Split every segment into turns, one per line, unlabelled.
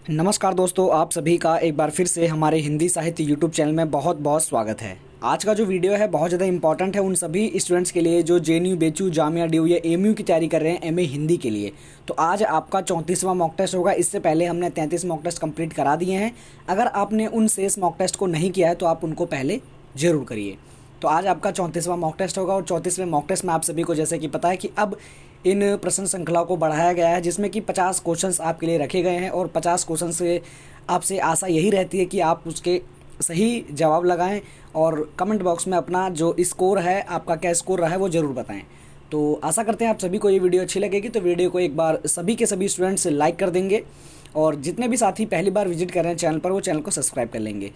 नमस्कार दोस्तों, आप सभी का एक बार फिर से हमारे हिंदी साहित्य यूट्यूब चैनल में बहुत बहुत स्वागत है। आज का जो वीडियो है बहुत ज़्यादा इंपॉर्टेंट है उन सभी स्टूडेंट्स के लिए जो जेएनयू, बेचू, जामिया, डीयू या एमयू की तैयारी कर रहे हैं एमए हिंदी के लिए। तो आज आपका 34वां मॉक टेस्ट होगा। इससे पहले हमने 33 मॉक टेस्ट कंप्लीट करा दिए हैं। अगर आपने उन शेष मॉक टेस्ट को नहीं किया है तो आप उनको पहले ज़रूर करिए। तो आज आपका 34वां मॉक टेस्ट होगा और 34वें मॉक टेस्ट में आप सभी को जैसे कि पता है कि अब इन प्रश्न श्रृंखला को बढ़ाया गया है, जिसमें कि 50 क्वेश्चंस आपके लिए रखे गए हैं और 50 क्वेश्चन से आपसे आशा यही रहती है कि आप उसके सही जवाब लगाएं और कमेंट बॉक्स में अपना जो स्कोर है, आपका क्या स्कोर रहा है, वो ज़रूर बताएं। तो आशा करते हैं आप सभी को ये वीडियो अच्छी लगेगी। तो वीडियो को एक बार सभी के सभी स्टूडेंट्स लाइक कर देंगे और जितने भी साथी पहली बार विजिट कर रहे हैं चैनल पर, वो चैनल को सब्सक्राइब कर लेंगे।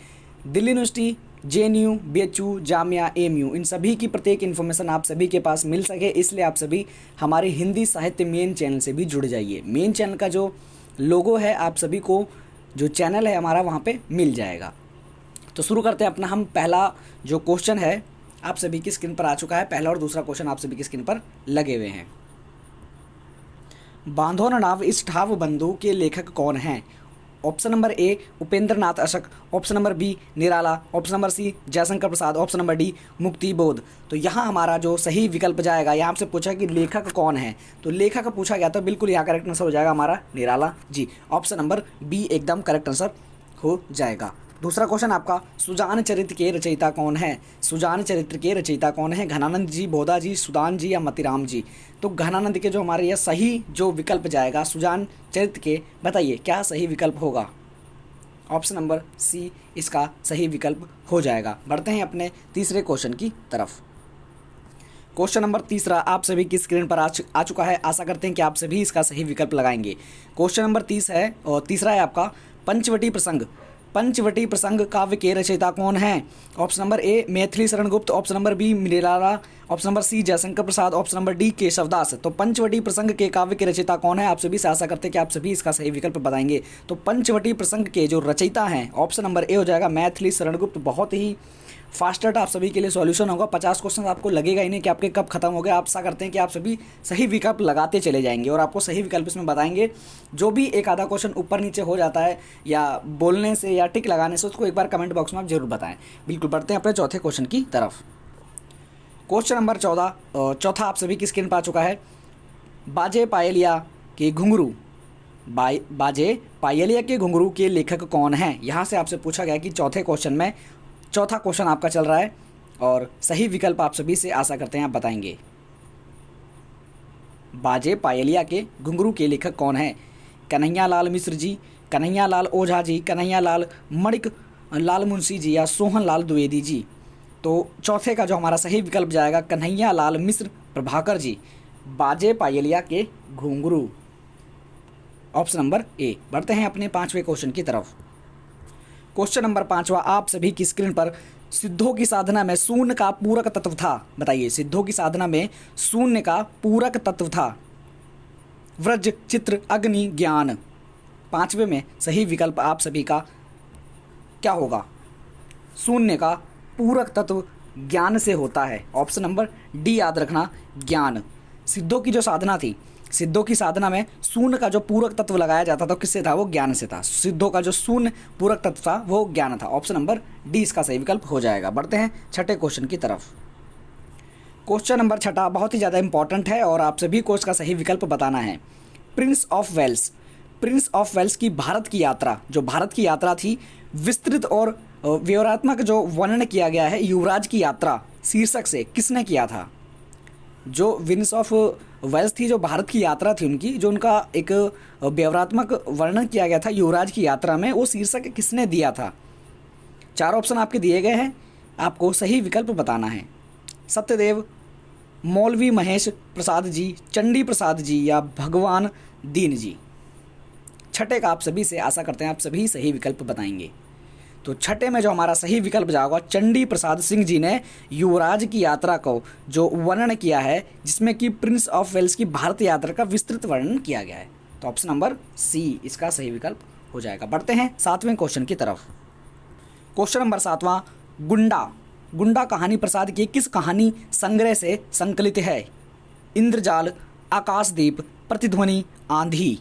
Delhi university, JNU, BHU, Jamia, MU, इन सभी की प्रत्येक इन्फॉर्मेशन आप सभी के पास मिल सके, इसलिए आप सभी हमारे हिंदी साहित्य मेन चैनल से भी जुड़ जाइए। मेन चैनल का जो लोगो है आप सभी को, जो चैनल है हमारा, वहाँ पे मिल जाएगा। तो शुरू करते हैं अपना। हम पहला जो क्वेश्चन है आप सभी की स्क्रीन पर आ चुका है। पहला और दूसरा क्वेश्चन आप सभी की स्क्रीन पर लगे हुए हैं। बांधो न नाव इस ठाव बंधु के लेखक कौन हैं? Option number A Upendra Nath Ashk, option number B Nirala, option number C Jaishankar Prasad, option number D Mukti Bodh. तो यहाँ हमारा जो सही विकल्प जाएगा, यहाँ आपसे पूछा कि लेखक कौन है, तो लेखक पूछा गया तो बिल्कुल यहाँ करेक्ट आंसर हो जाएगा हमारा Nirala ji. Option number B एकदम करेक्ट आंसर हो जाएगा। दूसरा क्वेश्चन आपका, सुजान चरित्र के रचयिता कौन है? सुजान चरित्र के रचयिता कौन है? घनानंद जी, बोधा जी, सुदान जी या मतीराम जी? तो घनानंद के जो हमारे यह सही जो विकल्प जाएगा सुजान चरित्र के, बताइए क्या सही विकल्प होगा? ऑप्शन नंबर सी इसका सही विकल्प हो जाएगा। बढ़ते हैं अपने तीसरे क्वेश्चन की तरफ। क्वेश्चन नंबर तीसरा आप सभी की स्क्रीन पर आ चुका है। आशा करते हैं कि आप सभी इसका सही विकल्प लगाएंगे। क्वेश्चन नंबर 30 है और तीसरा है आपका, पंचवटी प्रसंग। पंचवटी प्रसंग काव्य के रचयिता कौन हैं? ऑप्शन नंबर ए Maithili Sharan Gupt, option number B Nirala, option number C Jaishankar Prasad, option number D Keshavdas. तो पंचवटी प्रसंग के काव्य के रचयिता कौन है? आप सभी से आशा करते हैं कि आप सभी इसका सही विकल्प बताएंगे। तो पंचवटी प्रसंग के जो रचयिता हैं, ऑप्शन नंबर ए हो जाएगा मैथिली शरण गुप्त। बहुत ही फास्टर आप सभी के लिए सॉल्यूशन होगा। 50 क्वेश्चन आपको लगेगा ही नहीं कि आपके कब खत्म हो गए। आप आशा करते हैं कि आप सभी सही विकल्प लगाते चले जाएंगे और आपको सही विकल्प इसमें बताएंगे। जो भी एक आधा क्वेश्चन ऊपर नीचे हो जाता है या बोलने से या टिक लगाने से, उसको एक बार कमेंट बॉक्स में आप जरूर बताएं। बिल्कुल, बढ़ते हैं अपने चौथे क्वेश्चन की तरफ। क्वेश्चन नंबर 14 चौथा आप सभी की स्क्रीन पर आ चुका है। बाजे पायलिया के घुंघरू, बाजे पायलिया के घुंघरू के लेखक कौन हैं? यहाँ से आपसे पूछा गया कि चौथे क्वेश्चन में, चौथा क्वेश्चन आपका चल रहा है और सही विकल्प आप सभी से आशा करते हैं आप बताएंगे। बाजे पायलिया के घुंघरू के लेखक कौन हैं? कन्हैया लाल मिश्र जी, कन्हैया लाल ओझा जी, कन्हैया लाल मणिक लाल मुंशी जी या सोहन लाल द्विवेदी जी? तो चौथे का जो हमारा सही विकल्प जाएगा कन्हैया लाल मिश्र प्रभाकर जी, बाजे पायलिया के घुंघरू, ऑप्शन नंबर ए। बढ़ते हैं अपने पांचवें क्वेश्चन की तरफ। क्वेश्चन नंबर 5वां आप सभी की स्क्रीन पर, सिद्धों की साधना में शून्य का पूरक तत्व था। बताइए सिद्धों की साधना में शून्य का पूरक तत्व था? व्रज, चित्र, अग्नि, ज्ञान। पांचवे में सही विकल्प आप सभी का क्या होगा? शून्य का पूरक तत्व ज्ञान से होता है। ऑप्शन नंबर डी याद रखना, ज्ञान। सिद्धों की जो साधना थी, सिद्धों की साधना में शून्य का जो पूरक तत्व लगाया जाता था, किससे था? वो ज्ञान से था। सिद्धों का जो शून्य पूरक तत्व था वो ज्ञान था। ऑप्शन नंबर डी इसका सही विकल्प हो जाएगा। बढ़ते हैं छठे क्वेश्चन की तरफ। क्वेश्चन नंबर छठा बहुत ही ज़्यादा इंपॉर्टेंट है और आप सभी को इसका सही विकल्प बताना है। Prince of Wales, prince of Wales की भारत की यात्रा, जो भारत की यात्रा थी, विस्तृत और विवरणात्मक जो वर्णन किया गया है युवराज की यात्रा शीर्षक से, किसने किया था? जो प्रिंस ऑफ वेल्स थी, जो भारत की यात्रा थी उनकी, जो उनका एक व्यवहारात्मक वर्णन किया गया था युवराज की यात्रा में, वो शीर्षक किसने दिया था? चार ऑप्शन आपके दिए गए हैं, आपको सही विकल्प बताना है। सत्यदेव, मौलवी महेश प्रसाद जी, चंडी प्रसाद जी या भगवान दीन जी? छठे का आप सभी से आशा करते हैं आप सभी सही विकल्प बताएंगे। तो छठे में जो हमारा सही विकल्प जाएगा, चंडी प्रसाद सिंह जी ने युवराज की यात्रा को जो वर्णन किया है, जिसमें कि प्रिंस ऑफ वेल्स की भारत यात्रा का विस्तृत वर्णन किया गया है। तो ऑप्शन नंबर सी इसका सही विकल्प हो जाएगा। बढ़ते हैं सातवें क्वेश्चन की तरफ। क्वेश्चन नंबर 7वां, गुंडा, गुंडा कहानी प्रसाद के किस कहानी संग्रह से संकलित है? इंद्रजाल, आकाशदीप, प्रतिध्वनि, आंधी?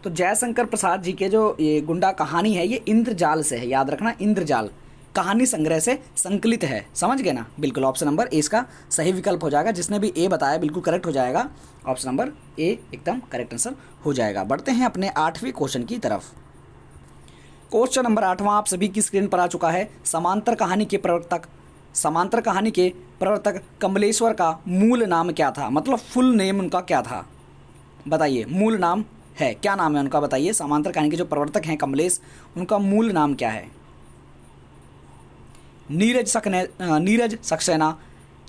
तो जयशंकर प्रसाद जी के जो ये गुंडा कहानी है ये इंद्रजाल से है, याद रखना, इंद्रजाल कहानी संग्रह से संकलित है। समझ गए ना? बिल्कुल ऑप्शन नंबर ए इसका सही विकल्प हो जाएगा। जिसने भी ए बताया बिल्कुल करेक्ट हो जाएगा। ऑप्शन नंबर ए एकदम करेक्ट आंसर हो जाएगा। बढ़ते हैं अपने 8वें क्वेश्चन की तरफ। क्वेश्चन नंबर 8वां आप सभी की स्क्रीन पर आ चुका है। समांतर कहानी के प्रवर्तक कमलेश्वर का मूल नाम क्या था? मतलब फुल नेम उनका क्या था? बताइए, मूल नाम है, क्या नाम है उनका? बताइए। समांतर कहानी के जो प्रवर्तक हैं कमलेश, उनका मूल नाम क्या है? नीरज सक्सेना,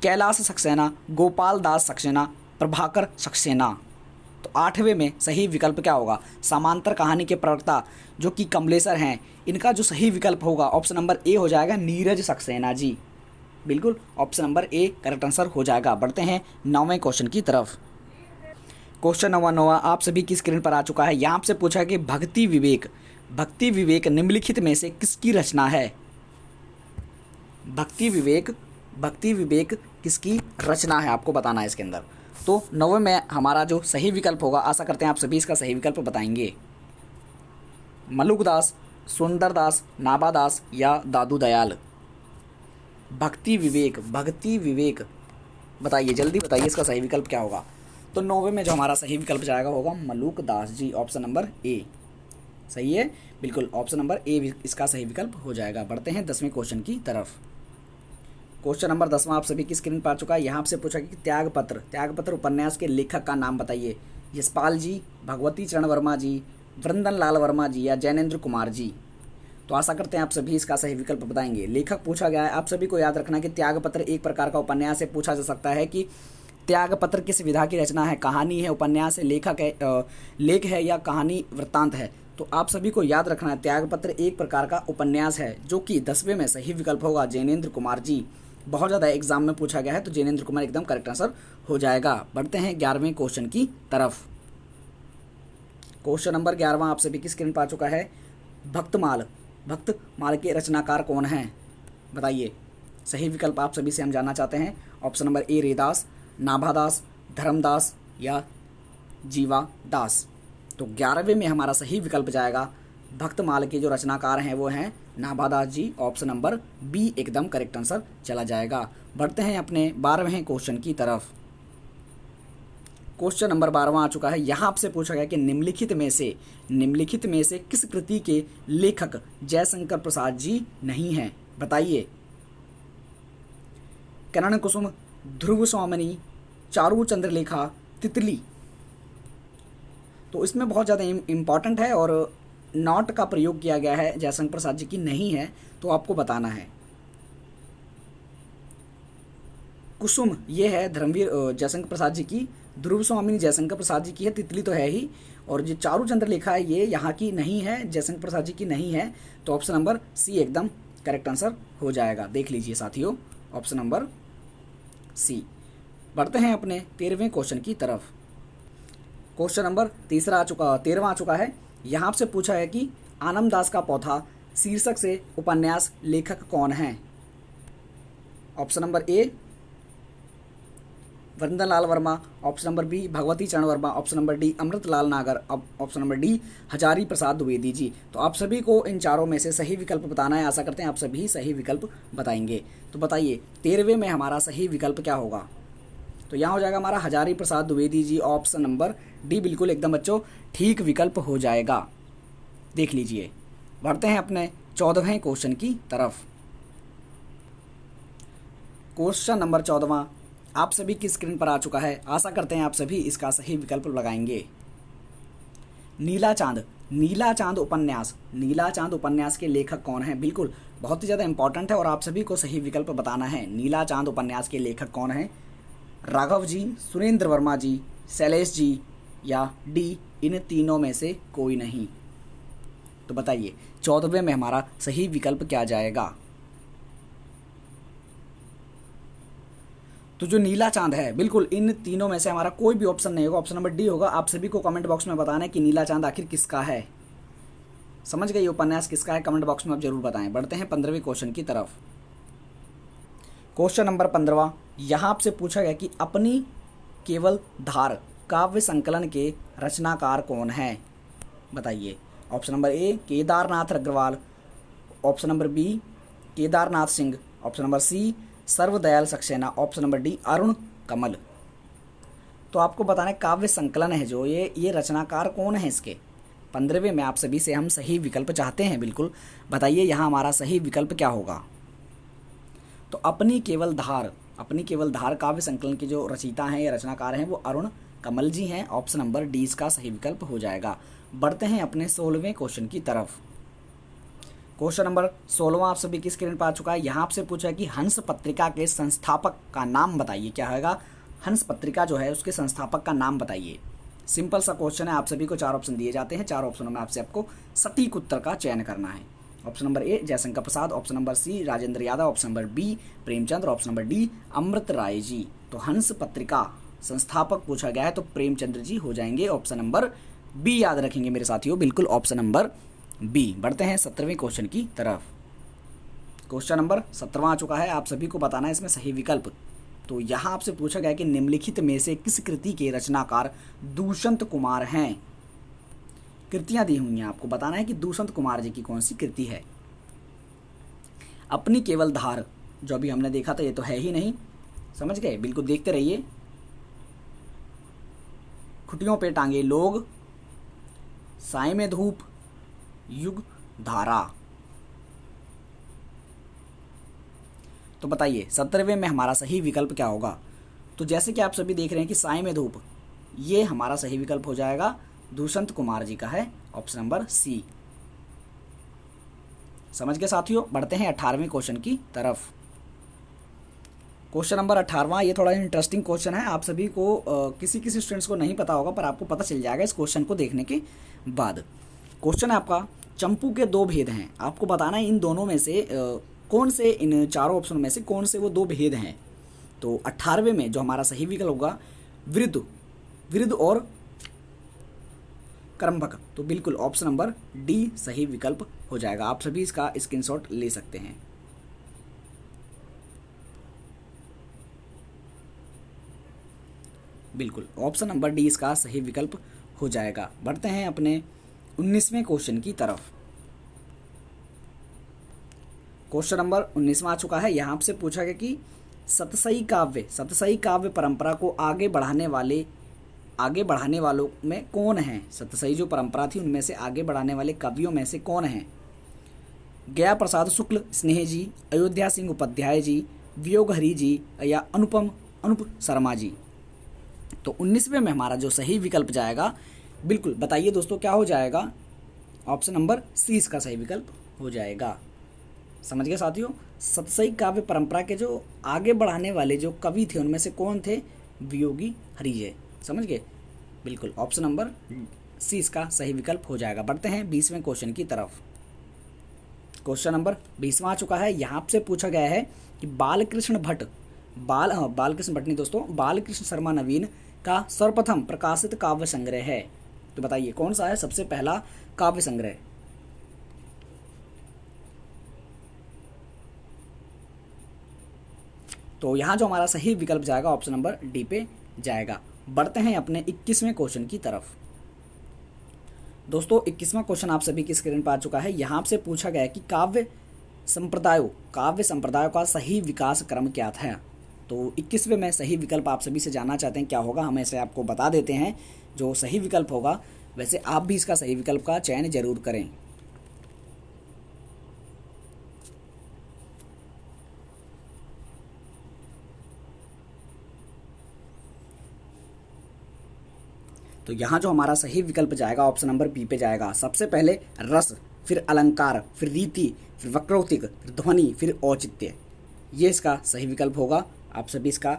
कैलाश सक्सेना, गोपाल दास सक्सेना, प्रभाकर सक्सेना। तो 8वें में सही विकल्प क्या होगा? समांतर कहानी के प्रवक्ता जो कि कमलेश्वर हैं, इनका जो सही विकल्प होगा ऑप्शन नंबर ए हो जाएगा, नीरज सक्सेना जी। बिल्कुल option number A correct answer हो जाएगा। बढ़ते हैं 9वें क्वेश्चन की तरफ। क्वेश्चन नंबर 9 आप सभी की स्क्रीन पर आ चुका है। यहाँ से पूछा है कि भक्ति विवेक निम्नलिखित में से किसकी रचना है? भक्ति विवेक किसकी रचना है, आपको बताना है इसके अंदर। तो 9वें में हमारा जो सही विकल्प होगा, आशा करते हैं आप सभी इसका सही विकल्प बताएंगे। मलुकदास, सुंदरदास, नाभादास या दादू दयाल। भक्ति विवेक बताइए, जल्दी बताइए इसका सही विकल्प क्या होगा। तो 9वें में जो हमारा सही विकल्प जाएगा होगा मलुकदास जी। ऑप्शन नंबर ए सही है। बिल्कुल ऑप्शन नंबर ए इसका सही विकल्प हो जाएगा। बढ़ते हैं 10वें क्वेश्चन की तरफ। क्वेश्चन नंबर 10वां आप सभी की स्क्रीन पर आ चुका है। यहाँ से पूछा कि त्यागपत्र उपन्यास के लेखक का नाम बताइए। यशपाल जी, भगवती चरण वर्मा जी, वृंदन लाल वर्मा जी या जैनेन्द्र कुमार जी। तो आशा करते हैं आप सभी इसका सही विकल्प बताएंगे। लेखक पूछा गया है, आप सभी को याद रखना कि त्यागपत्र एक प्रकार का उपन्यास है। पूछा जा सकता है कि त्यागपत्र किस विधा की रचना है, कहानी है, उपन्यास है, लेख है या कहानी वृत्तांत है। तो आप सभी को याद रखना है त्यागपत्र एक प्रकार का उपन्यास है, जो कि 10वें में सही विकल्प होगा जैनेन्द्र कुमार जी। बहुत ज़्यादा एग्जाम में पूछा गया है, तो जैनेन्द्र कुमार एकदम करेक्ट आंसर हो जाएगा। बढ़ते हैं 11वें क्वेश्चन की तरफ। क्वेश्चन नंबर 11वां आप सभी की स्क्रीन पर आ चुका है। भक्तमाल के रचनाकार कौन हैं? बताइए। सही विकल्प आप सभी से हम जानना चाहते हैं। Option number A Raidas, Nabhadas, Dharmdas या जीवा दास। तो 11वें में हमारा सही विकल्प जाएगा, भक्तमाल के जो रचनाकार हैं वो हैं नाभादास जी। ऑप्शन नंबर बी एकदम करेक्ट आंसर चला जाएगा। बढ़ते हैं अपने 12वें क्वेश्चन की तरफ। क्वेश्चन नंबर 12वां आ चुका है। यहाँ आपसे पूछा गया कि निम्नलिखित में से किस कृति के लेखक जयशंकर प्रसाद जी नहीं हैं? बताइए। करण कुसुम, ध्रुव स्वामिनी, चारू चंद्रलेखा, तितली। तो इसमें बहुत ज़्यादा इम्पॉर्टेंट है और नॉट का प्रयोग किया गया है, जयशंकर प्रसाद जी की नहीं है, तो आपको बताना है। कुसुम ये है धर्मवीर जयशंकर प्रसाद जी की, ध्रुव स्वामिनी जयशंकर प्रसाद जी की है, तितली तो है ही, और जो चारू चंद्रलेखा है ये यहाँ की नहीं है, जयशंकर प्रसाद जी की नहीं है। तो ऑप्शन नंबर सी एकदम करेक्ट आंसर हो जाएगा। देख लीजिए साथियों, ऑप्शन नंबर सी। बढ़ते हैं अपने 13वें क्वेश्चन की तरफ। क्वेश्चन नंबर 13वां आ चुका है। यहाँ से पूछा है कि आनंददास का पौधा शीर्षक से उपन्यास लेखक कौन हैं? Option number A Vrindavan Lal Verma, option number B Bhagwati Charan Verma, option number D Amritlal Nagar, option number D Hazari Prasad Dwivedi ji. तो आप सभी को इन चारों में से सही विकल्प बताना है। आशा करते हैं आप सभी सही विकल्प बताएंगे। तो बताइए 13वें में हमारा सही विकल्प क्या होगा? तो यहाँ हो जाएगा हमारा हजारी प्रसाद द्विवेदी जी। ऑप्शन नंबर डी बिल्कुल एकदम बच्चों ठीक विकल्प हो जाएगा। देख लीजिए। बढ़ते हैं अपने 14वें क्वेश्चन की तरफ। क्वेश्चन नंबर 14वां आप सभी की स्क्रीन पर आ चुका है। आशा करते हैं आप सभी इसका सही विकल्प लगाएंगे। नीला चांद उपन्यास के लेखक कौन हैं? बिल्कुल बहुत ही ज़्यादा इंपॉर्टेंट है और आप सभी को सही विकल्प बताना है। नीला चांद उपन्यास के लेखक कौन हैं? राघव जी, सुरेंद्र वर्मा जी, शैलेश जी या डी इन तीनों में से कोई नहीं। तो बताइए 14वें में हमारा सही विकल्प क्या जाएगा? तो जो नीला चांद है बिल्कुल इन तीनों में से हमारा कोई भी ऑप्शन नहीं होगा, ऑप्शन नंबर डी होगा। आप सभी को कमेंट बॉक्स में बताना है कि नीला चांद आखिर किसका है। समझ गए ये उपन्यास किसका है? कमेंट बॉक्स में आप जरूर बताएं। बढ़ते हैं 15वें क्वेश्चन की तरफ। क्वेश्चन नंबर 15वां यहाँ आपसे पूछा गया कि अपनी केवल धार काव्य संकलन के रचनाकार कौन हैं? बताइए। Option number A Kedarnath Agarwal, option number B Kedarnath Singh, option number C Sarvadayal Saxena, option number D Arun Kamal. तो आपको बताना है काव्य संकलन है जो ये रचनाकार कौन है इसके। 15वें में आप सभी से हम सही विकल्प चाहते हैं। बिल्कुल बताइए यहाँ हमारा सही विकल्प क्या होगा। तो अपनी केवल धार काव्य संकलन के जो रचयिता हैं या रचनाकार हैं वो अरुण कमल जी हैं। ऑप्शन नंबर डी इसका सही विकल्प हो जाएगा। बढ़ते हैं अपने 16वें क्वेश्चन की तरफ। क्वेश्चन नंबर 16वां आप सभी की स्क्रीन पर आ चुका है। यहाँ आपसे पूछा है कि हंस पत्रिका के संस्थापक का नाम बताइए। क्या होगा? हंस पत्रिका जो है उसके संस्थापक का नाम बताइए। सिंपल सा क्वेश्चन है। आप सभी को 4 ऑप्शन दिए जाते हैं। 4 ऑप्शनों में आपसे आपको सटीक उत्तर का चयन करना है। Option number A Jaishankar Prasad, option number C Rajendra Yadav, option number B Premchand, option number D Amrit Rai ji. तो हंस पत्रिका संस्थापक पूछा गया है तो प्रेमचंद्र जी हो जाएंगे। ऑप्शन नंबर बी याद रखेंगे मेरे साथियों, बिल्कुल ऑप्शन नंबर बी। बढ़ते हैं 17वें क्वेश्चन की तरफ। क्वेश्चन नंबर 17वां आ चुका है। आप सभी को बताना है इसमें सही विकल्प। तो यहाँ आपसे पूछा गया कि निम्नलिखित में से किस कृति के रचनाकार दुष्यंत कुमार हैं। कृतियां दी हुई हैं, आपको बताना है कि दुष्यंत कुमार जी की कौन सी कृति है। अपनी केवल धार जो अभी हमने देखा था ये तो है ही नहीं, समझ गए? बिल्कुल देखते रहिए। खुटियों पे टांगे लोग, साए में धूप, युग धारा। तो बताइए 17वें में हमारा सही विकल्प क्या होगा। तो जैसे कि आप सभी देख रहे हैं कि साए में धूप ये हमारा सही विकल्प हो जाएगा, दुष्यंत कुमार जी का है। Option number C. समझ गए साथियों? बढ़ते हैं 18वें क्वेश्चन की तरफ। क्वेश्चन नंबर 18वां ये थोड़ा इंटरेस्टिंग क्वेश्चन है। आप सभी को किसी किसी स्टूडेंट्स को नहीं पता होगा पर आपको पता चल जाएगा इस क्वेश्चन को देखने के बाद। क्वेश्चन है आपका चंपू के 2 भेद हैं। आपको बताना है इन दोनों में से कौन से, इन चारों ऑप्शन में से कौन से वो 2 भेद हैं। तो 18वें में जो हमारा सही विकल्प होगा विरुद्ध और क्रमभक। तो बिल्कुल ऑप्शन नंबर डी सही विकल्प हो जाएगा। आप सभी इसका स्क्रीनशॉट ले सकते हैं। बिल्कुल ऑप्शन नंबर डी इसका सही विकल्प हो जाएगा। बढ़ते हैं अपने 19वें क्वेश्चन की तरफ। क्वेश्चन नंबर 19वां आ चुका है। यहाँ आपसे पूछा गया कि सतसई काव्य परंपरा को आगे बढ़ाने वालों में कौन है। सतसई जो परंपरा थी उनमें से आगे बढ़ाने वाले कवियों में से कौन है। गया प्रसाद शुक्ल स्नेह जी, अयोध्या सिंह उपाध्याय जी, वियोग हरि जी या अनुप शर्मा जी। तो 19वें में हमारा जो सही विकल्प जाएगा, बिल्कुल बताइए दोस्तों क्या हो जाएगा। ऑप्शन नंबर सी इसका सही विकल्प हो जाएगा। समझ गए साथियों? सतसई काव्य परंपरा के जो आगे बढ़ाने वाले जो कवि थे उनमें से कौन थे? वियोगी हरिजय। समझ गए? बिल्कुल ऑप्शन नंबर सी इसका सही विकल्प हो जाएगा। बढ़ते हैं 20वें क्वेश्चन की तरफ। क्वेश्चन नंबर 20वां आ चुका है। यहाँ से पूछा गया है कि बालकृष्ण भट्ट नहीं दोस्तों, बालकृष्ण शर्मा नवीन का सर्वप्रथम प्रकाशित काव्य संग्रह है। तो बताइए कौन सा है सबसे पहला काव्य संग्रह। तो यहाँ जो हमारा सही विकल्प जाएगा ऑप्शन नंबर डी पे जाएगा। बढ़ते हैं अपने 21वें क्वेश्चन की तरफ। दोस्तों 21वां क्वेश्चन आप सभी की स्क्रीन पर आ चुका है। यहाँ से पूछा गया है कि काव्य संप्रदायों का सही विकास क्रम क्या था। तो 21वें में सही विकल्प आप सभी से जानना चाहते हैं क्या होगा, हम ऐसे आपको बता देते हैं जो सही विकल्प होगा। वैसे आप भी इसका सही विकल्प का चयन जरूर करें। तो यहाँ जो हमारा सही विकल्प जाएगा ऑप्शन नंबर बी पे जाएगा। सबसे पहले रस, फिर अलंकार, फिर रीति, फिर वक्रोक्तिक, फिर ध्वनि, फिर औचित्य। ये इसका सही विकल्प होगा। आप सभी इसका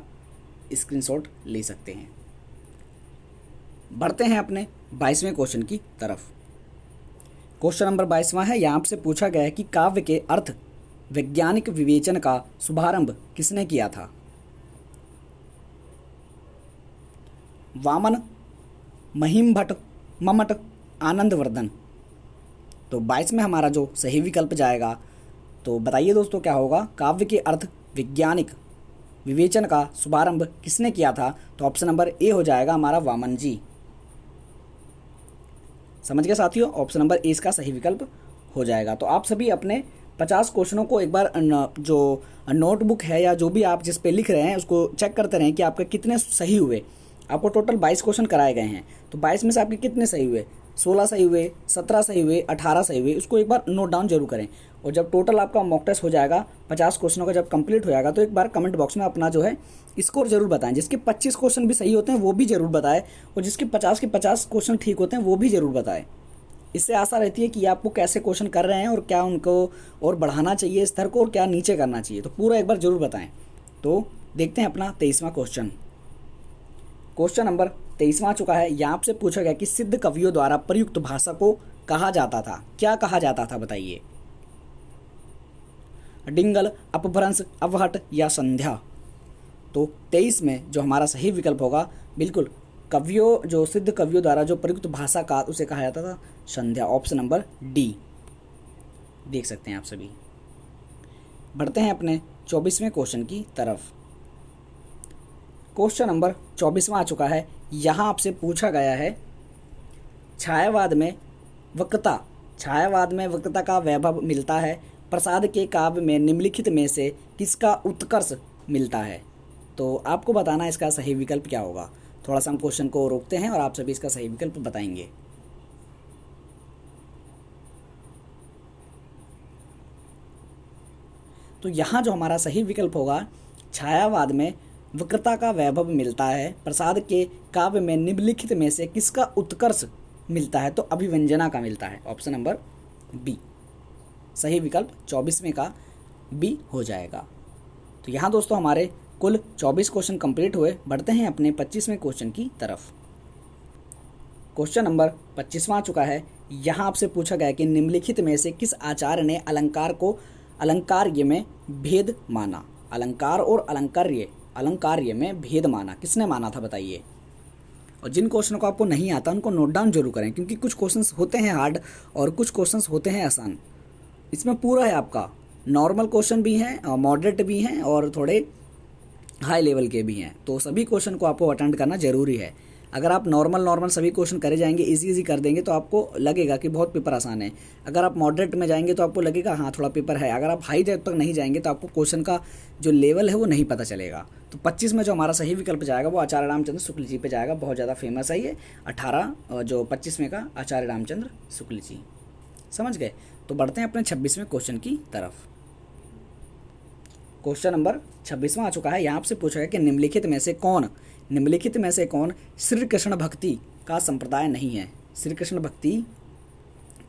स्क्रीनशॉट ले सकते हैं। बढ़ते हैं अपने 22वें क्वेश्चन की तरफ। क्वेश्चन नंबर 22वां है। यहाँ से पूछा गया है कि काव्य के अर्थ वैज्ञानिक विवेचन का शुभारंभ किसने किया था। वामन, महिम भट्ट, मम्मट, आनंदवर्धन। तो 22 में हमारा जो सही विकल्प जाएगा, तो बताइए दोस्तों क्या होगा। काव्य के अर्थ वैज्ञानिक विवेचन का शुभारंभ किसने किया था। तो ऑप्शन नंबर ए हो जाएगा हमारा वामन जी। समझ गए साथियों, ऑप्शन नंबर ए इसका सही विकल्प हो जाएगा। तो आप सभी अपने 50 क्वेश्चनों को एक बार जो नोटबुक है या जो भी आप जिस पे लिख रहे हैं उसको चेक करते रहें कि आपके कितने सही हुए। आपको टोटल 22 क्वेश्चन कराए गए हैं, तो 22 में से आपके कितने सही हुए, 16 सही हुए, 17 सही हुए, 18 सही हुए, उसको एक बार नोट डाउन जरूर करें। और जब टोटल आपका मॉक टेस्ट हो जाएगा 50 क्वेश्चनों का जब कंप्लीट हो जाएगा, तो एक बार कमेंट बॉक्स में अपना जो है स्कोर जरूर बताएं। जिसके 25 क्वेश्चन भी सही होते हैं वो भी जरूर बताएं, और जिसके 50 के 50 क्वेश्चन ठीक होते हैं वो भी जरूर बताएं। इससे आशा रहती है कि आपको कैसे क्वेश्चन कर रहे हैं और क्या उनको और बढ़ाना चाहिए स्तर को और क्या नीचे करना चाहिए, तो पूरा एक बार जरूर बताएं। तो देखते हैं अपना 23वां क्वेश्चन। क्वेश्चन नंबर 23वां आ चुका है। यहाँ आपसे पूछा गया कि सिद्ध कवियों द्वारा प्रयुक्त भाषा को कहा जाता था, क्या कहा जाता था बताइए। डिंगल, अपभ्रंश, अवहट या संध्या। तो 23 में जो हमारा सही विकल्प होगा, बिल्कुल कवियों, जो सिद्ध कवियों द्वारा जो प्रयुक्त भाषा का उसे कहा जाता था संध्या, ऑप्शन नंबर डी देख सकते हैं आप सभी। बढ़ते हैं अपने 24वें क्वेश्चन की तरफ। क्वेश्चन नंबर 24वां आ चुका है। यहाँ आपसे पूछा गया है छायावाद में वक्तता का वैभव मिलता है, प्रसाद के काव्य में निम्नलिखित में से किसका उत्कर्ष मिलता है। तो आपको बताना है इसका सही विकल्प क्या होगा। थोड़ा सा हम क्वेश्चन को रोकते हैं और आप सभी इसका सही विकल्प बताएंगे। तो यहाँ जो हमारा सही विकल्प होगा, छायावाद में वक्रता का वैभव मिलता है, प्रसाद के काव्य में निम्नलिखित में से किसका उत्कर्ष मिलता है, तो अभिव्यंजना का मिलता है, ऑप्शन नंबर बी सही विकल्प 24वें का बी हो जाएगा। तो यहाँ दोस्तों हमारे कुल 24 क्वेश्चन कंप्लीट हुए। बढ़ते हैं अपने 25वें क्वेश्चन की तरफ। क्वेश्चन नंबर 25वां आ चुका है। यहाँ आपसे पूछा गया कि निम्नलिखित में से किस आचार्य ने अलंकार को अलंकार्य में भेद माना। अलंकार और अलंकार्य में भेद माना, किसने माना था बताइए। और जिन क्वेश्चन को आपको नहीं आता उनको नोट डाउन जरूर करें, क्योंकि कुछ क्वेश्चंस होते हैं हार्ड और कुछ क्वेश्चंस होते हैं आसान। इसमें पूरा है आपका, नॉर्मल क्वेश्चन भी हैं और मॉडरेट भी हैं और थोड़े हाई लेवल के भी हैं। तो सभी क्वेश्चन को आपको अटेंड करना जरूरी है। अगर आप नॉर्मल सभी क्वेश्चन करे जाएंगे, इजी कर देंगे, तो आपको लगेगा कि बहुत पेपर आसान है। अगर आप मॉडरेट में जाएंगे तो आपको लगेगा हाँ थोड़ा पेपर है। अगर आप हाई तक नहीं जाएंगे तो आपको क्वेश्चन का जो लेवल है वो नहीं पता चलेगा। तो 25 में जो हमारा सही विकल्प जाएगा वो आचार्य रामचंद्र शुक्ल जी पे जाएगा। बहुत ज़्यादा फेमस है ये। 25 में का आचार्य रामचंद्र शुक्ल जी, समझ गए। तो बढ़ते हैं अपने 26वें क्वेश्चन की तरफ। क्वेश्चन नंबर 26वां आ चुका है। यहाँ आपसे पूछा गया कि निम्नलिखित में से कौन श्री कृष्ण भक्ति का संप्रदाय नहीं है। श्री कृष्ण भक्ति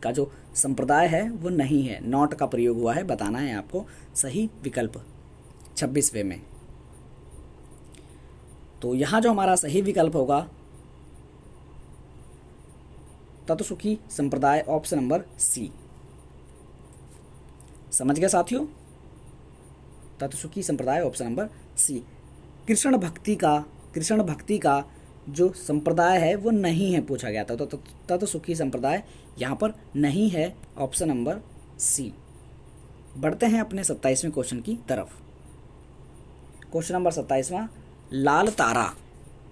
का जो संप्रदाय है वो नहीं है, नॉट का प्रयोग हुआ है, बताना है आपको सही विकल्प 26वें में। तो यहाँ जो हमारा सही विकल्प होगा तत्सुखी संप्रदाय, ऑप्शन नंबर सी। समझ गए साथियों, तत्सुखी संप्रदाय ऑप्शन नंबर सी। कृष्ण भक्ति का जो संप्रदाय है वो नहीं है पूछा गया था, तो तत्सुखी संप्रदाय यहाँ पर नहीं है, ऑप्शन नंबर सी। बढ़ते हैं अपने 27वें क्वेश्चन की तरफ। क्वेश्चन नंबर 27वां, लाल तारा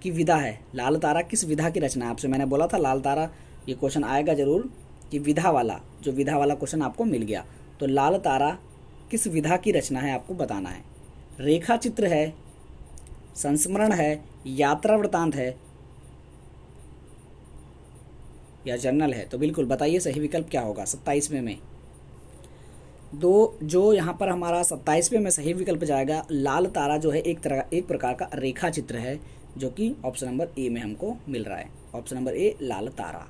की विधा है। लाल तारा किस विधा की रचना है। आपसे मैंने बोला था लाल तारा ये क्वेश्चन आएगा जरूर, कि विधा वाला क्वेश्चन आपको मिल गया। तो लाल तारा किस विधा की रचना है आपको बताना है। रेखा चित्र है, संस्मरण है, यात्रा वृतांत है या जर्नल है। तो बिल्कुल बताइए सही विकल्प क्या होगा 27वें में। जो यहाँ पर हमारा 27वें में सही विकल्प जाएगा, लाल तारा जो है एक प्रकार का रेखा चित्र है, जो कि ऑप्शन नंबर ए में हमको मिल रहा है। ऑप्शन नंबर ए लाल तारा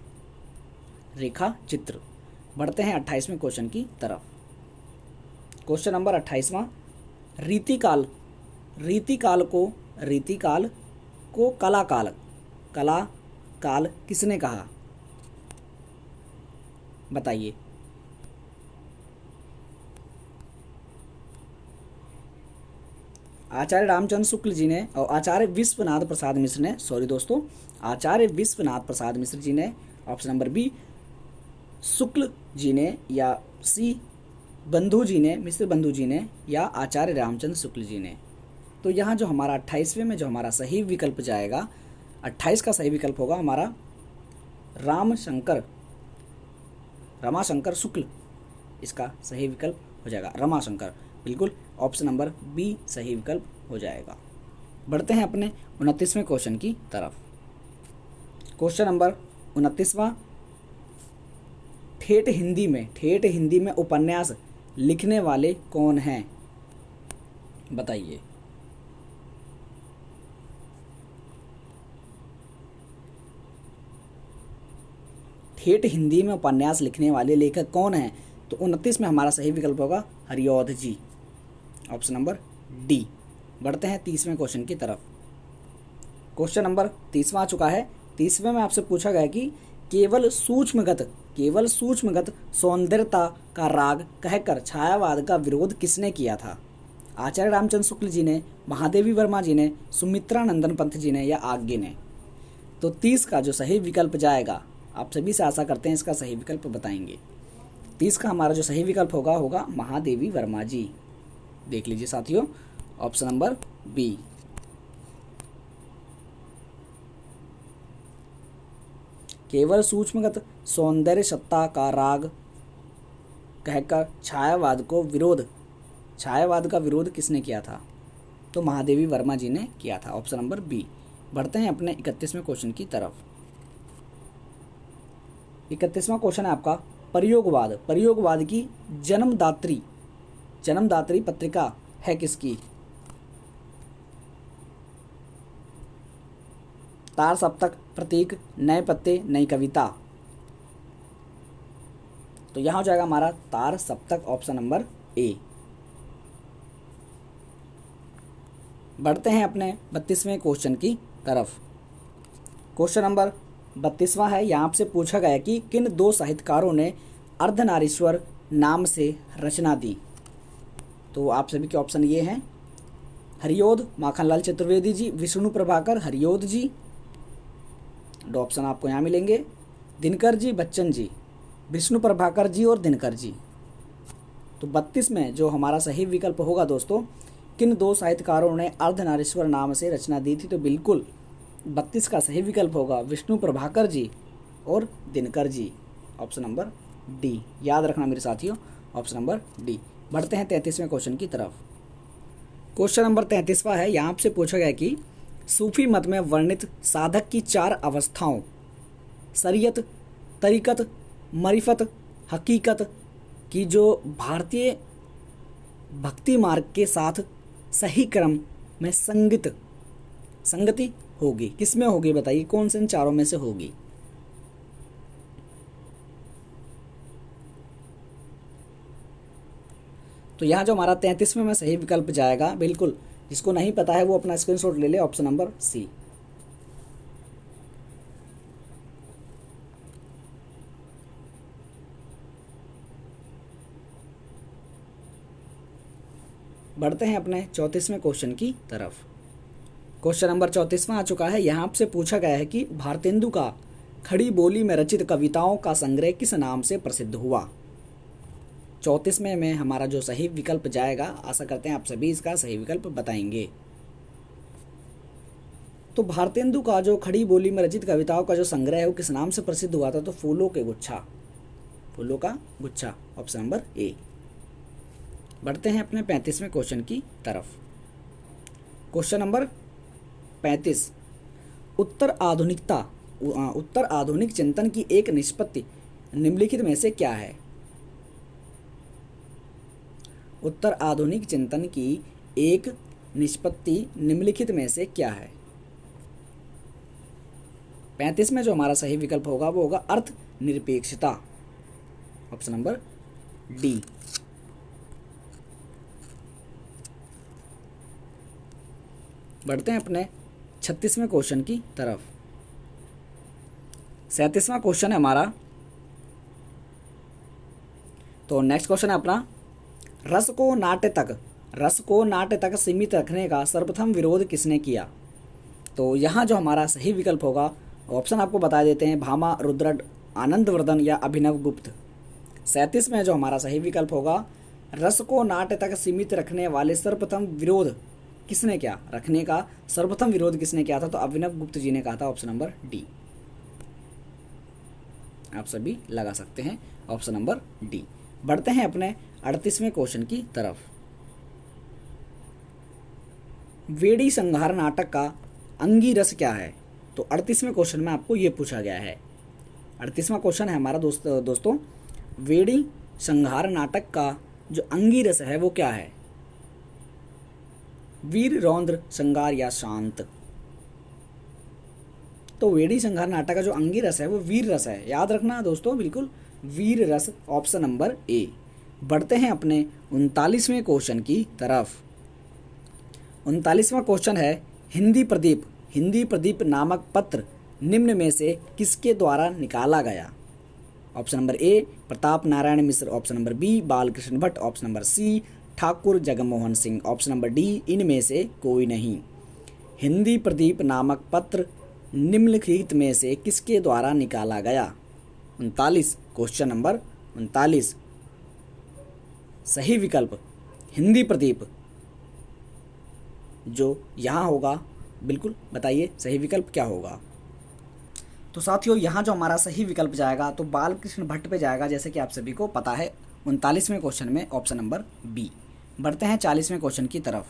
रेखा चित्र। बढ़ते हैं 28वें क्वेश्चन की तरफ। क्वेश्चन नंबर 28वां, रीतिकाल को कला काल किसने कहा बताइए। आचार्य रामचंद्र शुक्ल जी ने और आचार्य विश्वनाथ प्रसाद मिश्र ने, option number B Shukla ji ने, या सी मिश्र बंधु जी ने, या आचार्य रामचंद्र शुक्ल जी ने। तो यहाँ जो हमारा 28वें में जो हमारा सही विकल्प जाएगा, 28 का सही विकल्प होगा हमारा रमाशंकर शुक्ल इसका सही विकल्प हो जाएगा, रमाशंकर, बिल्कुल ऑप्शन नंबर बी सही विकल्प हो जाएगा। बढ़ते हैं अपने 29वें क्वेश्चन की तरफ। क्वेश्चन नंबर 29वां, ठेठ हिंदी में उपन्यास लिखने वाले कौन हैं, बताइए। ठेठ हिंदी में उपन्यास लिखने वाले लेखक कौन हैं? तो 29 में हमारा सही विकल्प होगा हरिऔध जी, ऑप्शन नंबर डी। बढ़ते हैं 30वें क्वेश्चन की तरफ। क्वेश्चन नंबर 30वां आ चुका है। 30वें में आपसे पूछा गया कि केवल सूक्ष्मगत सौंदर्यता का राग कहकर छायावाद का विरोध किसने किया था? आचार्य रामचंद्र शुक्ल जी ने, महादेवी वर्मा जी ने, सुमित्रा नंदन पंत जी ने या आगे ने? तो 30 का जो सही विकल्प जाएगा, आप सभी से आशा करते हैं इसका सही विकल्प बताएंगे। 30 का हमारा जो सही विकल्प होगा महादेवी वर्मा जी। देख लीजिए साथियों, ऑप्शन नंबर बी। केवल सूक्ष्मगत सौंदर्य सत्ता का राग कहकर छायावाद का विरोध किसने किया था? तो महादेवी वर्मा जी ने किया था, ऑप्शन नंबर बी। बढ़ते हैं अपने 31वें क्वेश्चन की तरफ। 31वां क्वेश्चन है आपका प्रयोगवाद की जन्मदात्री पत्रिका है किसकी? तार सप्तक, प्रतीक, नए पत्ते, नई कविता? तो यहां हो जाएगा हमारा तार सप्तक, ऑप्शन नंबर ए। बढ़ते हैं अपने 32वें क्वेश्चन की तरफ। क्वेश्चन नंबर 32वां है। यहाँ आपसे पूछा गया कि किन दो साहित्यकारों ने अर्धनारीश्वर नाम से रचना दी? तो आप सभी के ऑप्शन ये हैं, हरिऔध माखनलाल चतुर्वेदी जी, विष्णु प्रभाकर हरिऔध जी। दो ऑप्शन आपको यहाँ मिलेंगे, दिनकर जी, बच्चन जी, विष्णु प्रभाकर जी और दिनकर जी। तो 32 में जो हमारा सही विकल्प होगा दोस्तों, किन दो साहित्यकारों ने अर्धनारीश्वर नाम से रचना दी थी? तो बिल्कुल 32 का सही विकल्प होगा विष्णु प्रभाकर जी और Dinkar ji, option number D. याद रखना मेरे साथियों, ऑप्शन नंबर डी। बढ़ते हैं 33वें क्वेश्चन की तरफ। क्वेश्चन नंबर 33वां है। यहाँ आपसे पूछा गया कि सूफी मत में वर्णित साधक की 4 अवस्थाओं शरीयत, तरीकत, मरिफत, हकीकत की जो भारतीय भक्ति मार्ग के साथ सही क्रम में संगति होगी, किसमें होगी बताइए, कौन से इन चारों में से होगी? तो यहाँ जो हमारा 33वें में सही विकल्प जाएगा, बिल्कुल जिसको नहीं पता है वो अपना स्क्रीनशॉट ले ले, ऑप्शन नंबर सी। बढ़ते हैं अपने 34वें क्वेश्चन की तरफ। क्वेश्चन नंबर 34वां आ चुका है। यहाँ आपसे पूछा गया है कि भारतेंदु का खड़ी बोली में रचित कविताओं का संग्रह किस नाम से प्रसिद्ध हुआ? 34वें में हमारा जो सही विकल्प जाएगा, आशा करते हैं आप सभी इसका सही विकल्प बताएंगे। तो भारतेंदु का जो खड़ी बोली में रचित कविताओं का जो संग्रह है वो किस नाम से प्रसिद्ध हुआ था? तो फूलों का गुच्छा, ऑप्शन नंबर ए। बढ़ते हैं अपने 35वें क्वेश्चन की तरफ। क्वेश्चन नंबर 35, उत्तर आधुनिक चिंतन की एक निष्पत्ति निम्नलिखित में से क्या है? उत्तर आधुनिक चिंतन की एक निष्पत्ति निम्नलिखित में से क्या है? 35 में जो हमारा सही विकल्प होगा वो होगा अर्थ निरपेक्षता, ऑप्शन नंबर डी। बढ़ते हैं अपने 36वें क्वेश्चन की तरफ। 37वां क्वेश्चन है हमारा। तो नेक्स्ट क्वेश्चन है अपना, रस को नाट्य तक सीमित रखने का सर्वप्रथम विरोध किसने किया? तो यहाँ जो हमारा सही विकल्प होगा, ऑप्शन आपको बता देते हैं, भामा, रुद्रट, आनंदवर्धन या अभिनव गुप्त। 37 में जो हमारा सही विकल्प होगा, रस को नाट्य तक सीमित रखने वाले सर्वप्रथम विरोध किसने किया? रखने का सर्वप्रथम विरोध किसने किया था? तो अभिनव गुप्त जी ने कहा था, ऑप्शन नंबर डी। आप सभी लगा सकते हैं ऑप्शन नंबर डी। बढ़ते हैं अपने 38वें क्वेश्चन की तरफ। वेड़ी संहार नाटक का अंगिरस क्या है? तो 38वें क्वेश्चन में आपको ये पूछा गया है। 38वां क्वेश्चन है हमारा दोस्तों, वेड़ी संहार नाटक का जो अंगिरस है वो क्या है? वीर, रौद्र, संगार या शांत? तो वेड़ी संहार नाटक का जो अंगिरस है वो वीर रस है। याद रखना दोस्तों, बिल्कुल वीर रस, ऑप्शन नंबर ए। बढ़ते हैं अपने 39वें क्वेश्चन की तरफ। 39वां क्वेश्चन है, हिंदी प्रदीप नामक पत्र निम्न में से किसके द्वारा निकाला गया? Option number A Pratap Narayan Mishra, option number B Balkrishna Bhatt, option number C Thakur Jagmohan Singh, option number D इनमें से कोई नहीं। हिंदी प्रदीप नामक पत्र निम्नलिखित में से किसके द्वारा निकाला गया? 39, क्वेश्चन नंबर 39, सही विकल्प हिंदी प्रदीप जो यहाँ होगा, बिल्कुल बताइए सही विकल्प क्या होगा। तो साथियों यहाँ जो हमारा सही विकल्प जाएगा तो बालकृष्ण भट्ट पे जाएगा, जैसे कि आप सभी को पता है 39वें क्वेश्चन में ऑप्शन नंबर बी। बढ़ते हैं 40वें क्वेश्चन की तरफ।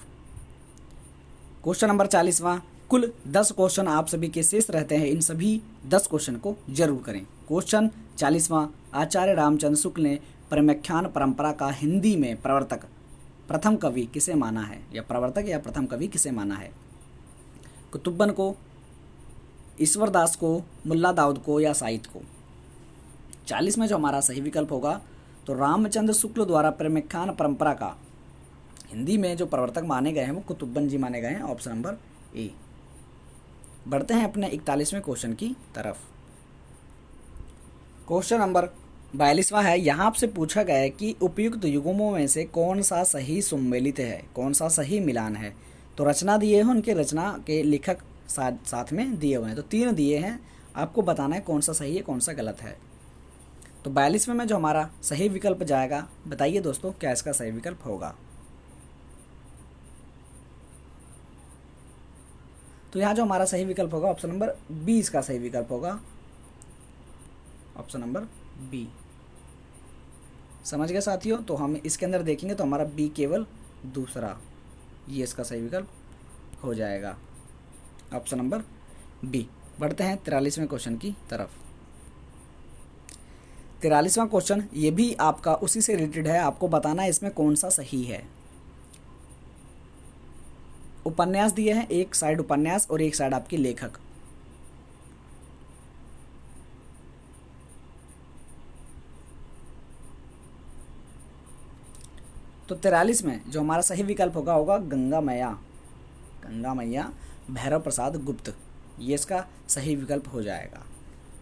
क्वेश्चन नंबर 40वां, कुल 10 क्वेश्चन आप सभी के शेष रहते हैं, इन सभी 10 क्वेश्चन को जरूर करें। क्वेश्चन 40वां, आचार्य रामचंद्र शुक्ल ने प्रमेख्यान परंपरा का हिंदी में प्रवर्तक प्रथम कवि किसे माना है? या प्रवर्तक या प्रथम कवि किसे माना है? कुतुब्बन को, ईश्वर दास को, मुल्ला दाऊद को या साइद को? 40 में जो हमारा सही विकल्प होगा तो रामचंद्र शुक्ल द्वारा प्रमेख्यान परंपरा का हिंदी में जो प्रवर्तक माने गए हैं वो कुतुब्बन जी माने गए हैं, ऑप्शन नंबर ए। बढ़ते हैं अपने 41वें क्वेश्चन की तरफ। क्वेश्चन नंबर 42वां है, यहाँ आपसे पूछा गया है कि उपयुक्त युग्मों में से कौन सा सही सम्मिलित है, कौन सा सही मिलान है? तो रचना दिए हैं, उनके रचना के लेखक साथ में दिए हुए हैं, तो 3 दिए हैं, आपको बताना है कौन सा सही है कौन सा गलत है। तो 42वें में जो हमारा सही विकल्प जाएगा, बताइए दोस्तों क्या इसका सही विकल्प होगा? तो यहाँ जो हमारा सही विकल्प होगा ऑप्शन नंबर बी इसका सही विकल्प होगा, ऑप्शन नंबर बी। समझ गए साथियों? तो हम इसके अंदर देखेंगे तो हमारा बी केवल दूसरा, ये इसका सही विकल्प हो जाएगा, ऑप्शन नंबर बी। बढ़ते हैं 43वें क्वेश्चन की तरफ। 43वां क्वेश्चन ये भी आपका उसी से रिलेटेड है, आपको बताना है इसमें कौन सा सही है। उपन्यास दिए हैं, एक साइड उपन्यास और एक साइड आपके लेखक। तो 43 में जो हमारा सही विकल्प होगा गंगा मैया भैरव प्रसाद गुप्त, ये इसका सही विकल्प हो जाएगा।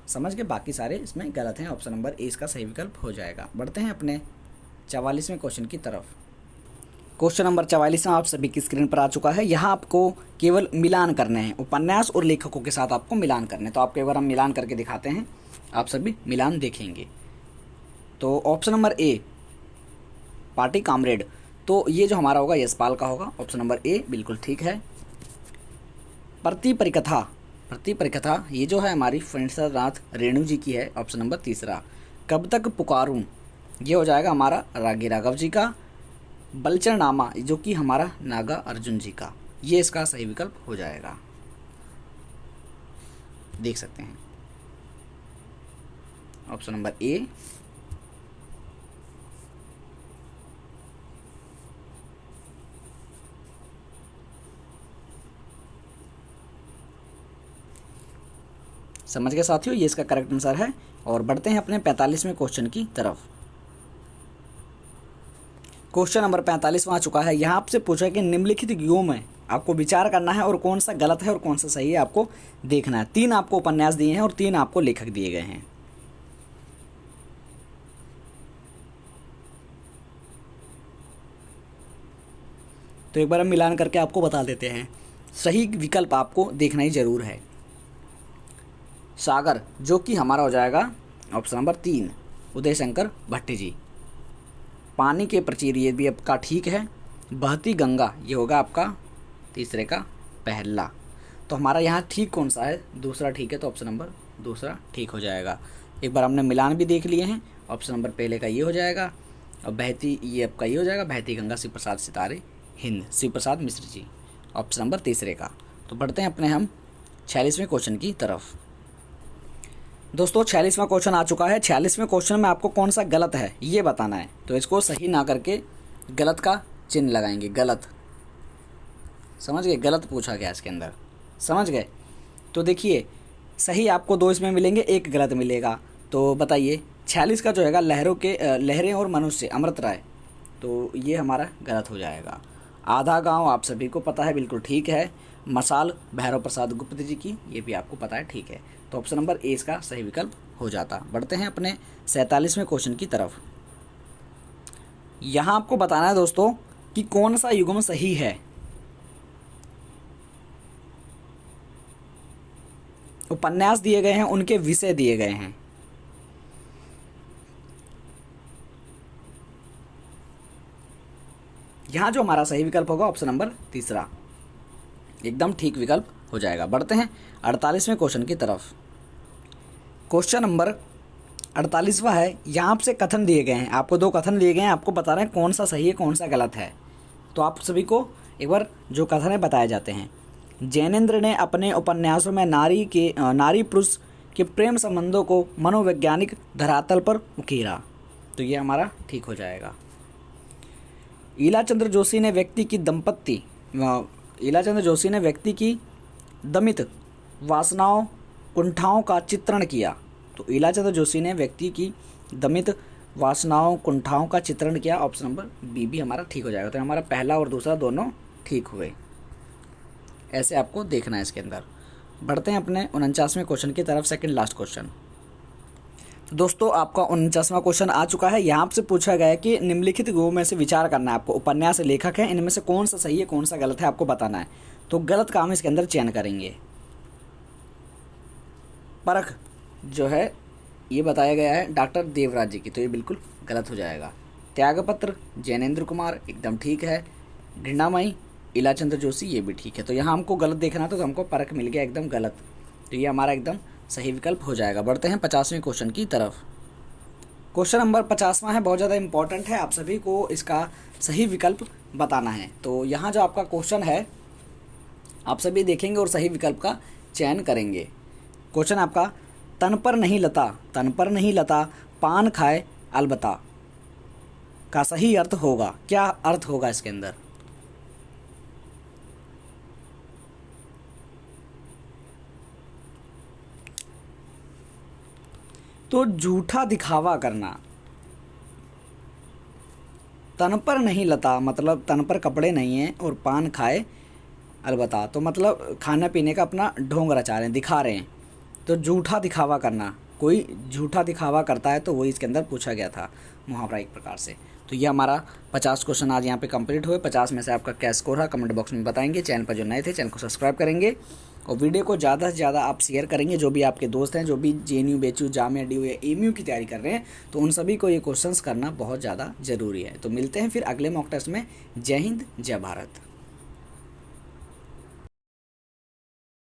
समझ के बाकी सारे इसमें गलत हैं, ऑप्शन नंबर ए इसका सही विकल्प हो जाएगा। बढ़ते हैं अपने 44वें क्वेश्चन की तरफ। क्वेश्चन नंबर 44 आप सभी की स्क्रीन पर आ चुका है। यहाँ आपको केवल मिलान करने हैं, उपन्यास और लेखकों के साथ आपको मिलान करने हैं। तो आपको एक बार हम मिलान करके दिखाते हैं, आप सभी मिलान देखेंगे। तो ऑप्शन नंबर ए पार्टी कामरेड, तो ये जो हमारा होगा यशपाल का होगा, ऑप्शन नंबर ए बिल्कुल ठीक है। प्रति परिकथा ये जो है हमारी फणींद्रनाथ रेणु जी की है, ऑप्शन नंबर तीसरा। कब तक पुकारूं, ये हो जाएगा हमारा रागी राघव जी का। बलचरनामा जो कि हमारा नागा अर्जुन जी का, ये इसका सही विकल्प हो जाएगा, देख सकते हैं ऑप्शन नंबर ए। समझ गए साथियों, ये इसका करेक्ट आंसर है। और बढ़ते हैं अपने 45वें क्वेश्चन की तरफ। क्वेश्चन नंबर 45 आ चुका है। यहाँ आपसे पूछा कि निम्नलिखित युगों में आपको विचार करना है और कौन सा गलत है और कौन सा सही है आपको देखना है। 3 आपको उपन्यास दिए हैं और 3 आपको लेखक दिए गए हैं। तो एक बार हम मिलान करके आपको बता देते हैं। सही विकल्प आपको देखना ही जरूर है। सागर जो कि हमारा हो जाएगा ऑप्शन नंबर 3 उदय शंकर भट्ट जी। पानी के प्रचीर ये भी आपका ठीक है। बहती गंगा ये होगा आपका तीसरे का पहला। तो हमारा यहाँ ठीक कौन सा है, दूसरा ठीक है, तो ऑप्शन नंबर दूसरा ठीक हो जाएगा। एक बार हमने मिलान भी देख लिए हैं। ऑप्शन नंबर पहले का ये हो जाएगा, और बहती ये आपका ये हो जाएगा, बहती गंगा शिव प्रसाद सितारे हिंद, शिव प्रसाद मिश्र जी, ऑप्शन नंबर तीसरे का। तो बढ़ते हैं अपने हम 46वें क्वेश्चन की तरफ। दोस्तों 46वां क्वेश्चन आ चुका है। 46वें क्वेश्चन में आपको कौन सा गलत है ये बताना है, तो इसको सही ना करके गलत का चिन्ह लगाएंगे। गलत, समझ गए, गलत पूछा गया इसके अंदर, समझ गए। तो देखिए सही आपको 2 इसमें मिलेंगे, 1 गलत मिलेगा। तो बताइए 46 का जो है लहरें और मनुष्य अमृत राय, तो ये हमारा गलत हो जाएगा। आधा गांव आप सभी को पता है, बिल्कुल ठीक है। मसाल भैरव प्रसाद गुप्त जी की, ये भी आपको पता है, ठीक है। तो ऑप्शन नंबर ए इसका सही विकल्प हो जाता। बढ़ते हैं अपने 47वें क्वेश्चन की तरफ। यहाँ आपको बताना है दोस्तों कि कौन सा युग्म सही है। उपन्यास दिए गए हैं, उनके विषय दिए गए हैं। यहाँ जो हमारा सही विकल्प होगा ऑप्शन नंबर तीसरा, एकदम ठीक विकल्प हो जाएगा। बढ़ते हैं 48वें क्वेश्चन की तरफ। क्वेश्चन नंबर 48वां है। यहाँ आपसे कथन दिए गए हैं, आपको 2 कथन दिए गए हैं, आपको बताना है कौन सा सही है कौन सा गलत है। तो आप सभी को एक बार जो कथन है बताए जाते हैं। जैनेन्द्र ने अपने उपन्यासों में नारी पुरुष के प्रेम संबंधों को मनोवैज्ञानिक धरातल पर उकेरा, तो ये हमारा ठीक हो जाएगा। ईलाचंद्र जोशी ने व्यक्ति की दमित वासनाओं कुंठाओं का चित्रण किया, तो ईलाचंद्र जोशी ने व्यक्ति की दमित वासनाओं कुंठाओं का चित्रण किया, ऑप्शन नंबर बी भी हमारा ठीक हो जाएगा। तो हमारा पहला और दूसरा दोनों ठीक हुए, ऐसे आपको देखना है इसके अंदर। बढ़ते हैं अपने 49वें क्वेश्चन की तरफ, सेकंड लास्ट क्वेश्चन। तो दोस्तों आपका 49वां क्वेश्चन आ चुका है। यहाँ आपसे पूछा गया है कि निम्नलिखित गुणों में से विचार करना है आपको। उपन्यास लेखक है, इनमें से कौन सा सही है कौन सा गलत है आपको बताना है। तो गलत का हम इसके अंदर चयन करेंगे। परख जो है ये बताया गया है डॉक्टर देवराज जी की, तो ये बिल्कुल गलत हो जाएगा। त्यागपत्र जैनेन्द्र कुमार, एकदम ठीक है। घृणामयी ईलाचंद्र जोशी, ये भी ठीक है। तो यहाँ हमको गलत देखना था, तो हमको परख मिल गया एकदम गलत, तो ये हमारा एकदम सही विकल्प हो जाएगा। बढ़ते हैं 50वें क्वेश्चन की तरफ। क्वेश्चन नंबर 50वां है, बहुत ज़्यादा इंपॉर्टेंट है, आप सभी को इसका सही विकल्प बताना है। तो यहाँ जो आपका क्वेश्चन है आप सभी देखेंगे और सही विकल्प का चयन करेंगे। क्वेश्चन आपका, तन पर नहीं लता पान खाए अलबत्ता का सही अर्थ होगा, क्या अर्थ होगा इसके अंदर। तो झूठा दिखावा करना। तन पर नहीं लता मतलब तन पर कपड़े नहीं हैं, और पान खाए अलबत्ता तो मतलब खाने पीने का अपना ढोंग रचा रहे हैं, दिखा रहे हैं। तो झूठा दिखावा करना, कोई झूठा दिखावा करता है, तो वही इसके अंदर पूछा गया था मुहावरा एक प्रकार से। तो ये हमारा 50 क्वेश्चन आज यहाँ पे कंप्लीट हुए। 50 में से आपका क्या स्कोर है कमेंट बॉक्स में बताएंगे। चैनल पर जो नए थे चैनल को सब्सक्राइब करेंगे, और वीडियो को ज़्यादा से ज़्यादा आप शेयर करेंगे। जो भी आपके दोस्त हैं जो भी JNU BHU जामिया DU या AMU की तैयारी कर रहे हैं, तो उन सभी को ये क्वेश्चंस करना बहुत ज़्यादा ज़रूरी है। तो मिलते हैं फिर अगले मॉक टेस्ट में। जय हिंद जय भारत।